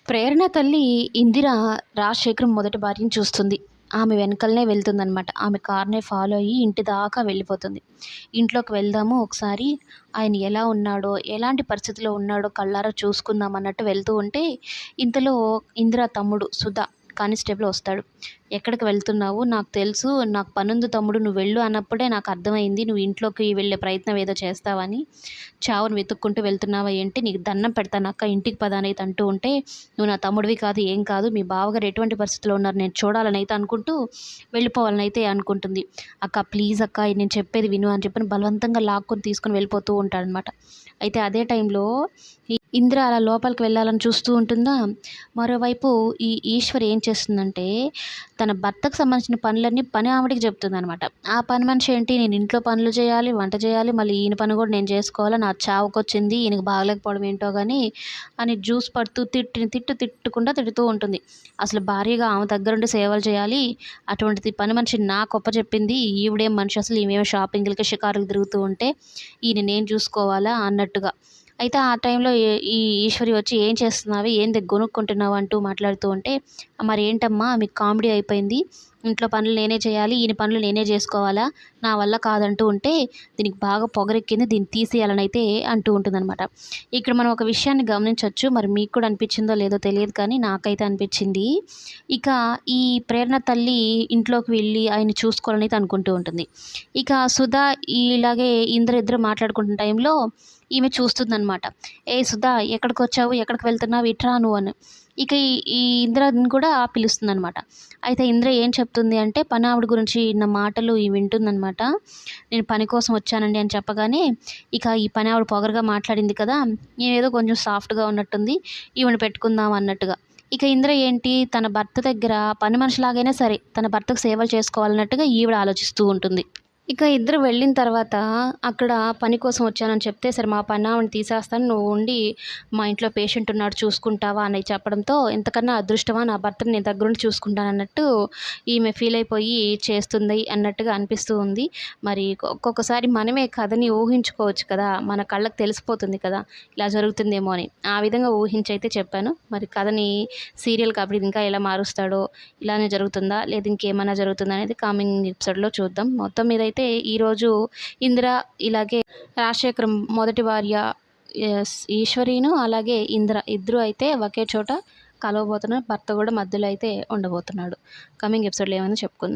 ప్రేరణ తల్లి ఇందిర రాజశేఖరం మొదటి భార్యని చూస్తుంది. ఆమె వెనకలనే వెళ్తుందనమాట. ఆమె కార్‌నే ఫాలో అయ్యి ఇంటి దాకా వెళ్ళిపోతుంది. ఇంట్లోకి వెళ్దాము ఒకసారి, ఆయన ఎలా ఉన్నాడో, ఎలాంటి పరిస్థితిలో ఉన్నాడో కళ్ళారా చూసుకుందాం అన్నట్టు వెళ్తూ ఉంటే, ఇంతలో ఇందిర తమ్ముడు సుధా కానిస్టేబుల్ వస్తాడు. "ఎక్కడికి వెళ్తున్నావు? నాకు తెలుసు. నాకు పనుంది తమ్ముడు, నువ్వు వెళ్ళు" అన్నప్పుడే నాకు అర్థమైంది నువ్వు ఇంట్లోకి వెళ్ళే ప్రయత్నం ఏదో చేస్తావని. చావును వెతుక్కుంటూ వెళ్తున్నావా ఏంటి? నీకు దండం పెడతానక్క, ఇంటికి పద అనైతే అంటూ ఉంటే, "నువ్వు నా తమ్ముడివి కాదు, ఏం కాదు. మీ బావగారు ఎటువంటి పరిస్థితిలో ఉన్నారు నేను చూడాలనైతే అనుకుంటూ వెళ్ళిపోవాలనైతే అనుకుంటుంది. "అక్క ప్లీజ్ అక్క, నేను చెప్పేది విను" అని చెప్పని బలవంతంగా లాక్కొని తీసుకొని వెళ్ళిపోతూ ఉంటాడనమాట. అయితే అదే టైంలో ఇందిర అలా లోపలికి వెళ్ళాలని చూస్తూ ఉంటుందా, మరోవైపు ఈ ఈశ్వరి ఏం చేస్తుందంటే, తన భర్తకు సంబంధించిన పనులన్నీ పని ఆవిడకి చెప్తుందనమాట. ఆ పని మనిషి ఏంటి, నేను ఇంట్లో పనులు చేయాలి, వంట చేయాలి, మళ్ళీ ఈయన పని కూడా నేను చేసుకోవాలా, నా చావుకొచ్చింది, ఈయనకి బాగలేకపోవడం ఏంటో కానీ అని జ్యూస్ పడుతూ తిట్టుకుండా తిడుతూ ఉంటుంది. అసలు భార్యగా ఆమె దగ్గరుండి సేవలు చేయాలి, అటువంటిది పని మనిషి నాకు అప్పచెప్పింది, ఈవిడేం మనిషి అసలు, ఈమెమో షాపింగ్‌లకి షికారులకు తిరుగుతూ ఉంటే ఈయన నేను చూసుకోవాలా అన్నట్టుగా. అయితే ఆ టైంలో ఈ ఈశ్వరి వచ్చి, "ఏం చేస్తున్నావు? ఏంది గొనుక్కుంటున్నావు?" అంటూ మాట్లాడుతూ ఉంటే, "మరేంటమ్మా మీకు కామెడీ అయిపోయింది. ఇంట్లో పనులు నేనే చేయాలి, ఈయన పనులు నేనే చేసుకోవాలా? నా వల్ల కాదంటూ ఉంటే, దీనికి బాగా పొగరెక్కింది, దీన్ని తీసేయాలనైతే" అంటూ ఉంటుందనమాట. ఇక్కడ మనం ఒక విషయాన్ని గమనించొచ్చు. మరి మీకు కూడా అనిపించిందో లేదో తెలియదు కానీ నాకైతే అనిపించింది. ఇక ఈ ప్రేరణ తల్లి ఇంట్లోకి వెళ్ళి ఆయన్ని చూసుకోవాలనైతే అనుకుంటూ ఉంటుంది. ఇక సుధా ఇలాగే ఇద్దరు మాట్లాడుకుంటున్న టైంలో ఈమె చూస్తుందనమాట. "ఏయ్ సుధా, ఎక్కడికొచ్చావు? ఎక్కడికి వెళ్తున్నావు? ఇట్రా నువ్వు" అని. ఇక ఈ ఈ ఇందిరని కూడా పిలుస్తుందనమాట. అయితే ఇందిర ఏం చెప్తుంది అంటే, పనావిడ గురించి నా మాటలు వింటుందనమాట. "నేను పని కోసం వచ్చానండి" అని చెప్పగానే, ఇక ఈ పనావిడ పొగరుగా మాట్లాడింది కదా, ఈమేదో కొంచెం సాఫ్ట్‌గా ఉన్నట్టుంది, ఈమెను పెట్టుకుందాం అన్నట్టుగా. ఇక ఇందిర ఏంటి, తన భర్త దగ్గర పని మనిషిలాగైనా సరే తన భర్తకు సేవలు చేసుకోవాలన్నట్టుగా ఈవిడ ఆలోచిస్తూ ఉంటుంది. ఇక ఇద్దరు వెళ్ళిన తర్వాత అక్కడ పని కోసం వచ్చానని చెప్తే, "సరే మా పనావిడని తీసేస్తాను, నువ్వు ఉండి మా ఇంట్లో పేషెంట్ ఉన్నాడు చూసుకుంటావా" అని చెప్పడంతో, ఇంతకన్నా అదృష్టమా, నా భర్తని నేను దగ్గరుండి చూసుకుంటానన్నట్టు ఈమె ఫీల్ అయిపోయి చేస్తుంది అన్నట్టుగా అనిపిస్తూ ఉంది. మరి ఒక్కొక్కసారి మనమే కథని ఊహించుకోవచ్చు కదా, మన కళ్ళకి తెలిసిపోతుంది కదా ఇలా జరుగుతుందేమో అని. ఆ విధంగా ఊహించైతే చెప్పాను. మరి కథని సీరియల్ కాబట్టి ఇంకా ఎలా మారుస్తాడో, ఇలానే జరుగుతుందా లేదా ఇంకేమైనా జరుగుతుందా అనేది కమింగ్ ఎపిసోడ్‌లో చూద్దాం. మొత్తం మీదైతే ఈరోజు ఇందిర ఇలాగే రాజశేఖరం మొదటి భార్య ఈశ్వరీను అలాగే ఇందిర ఇద్దరు అయితే ఒకే చోట కలవబోతున్నారు. భర్త కూడా మధ్యలో అయితే ఉండబోతున్నాడు. కమింగ్ ఎపిసోడ్‌లో ఏమైనా చెప్పుకుందాం.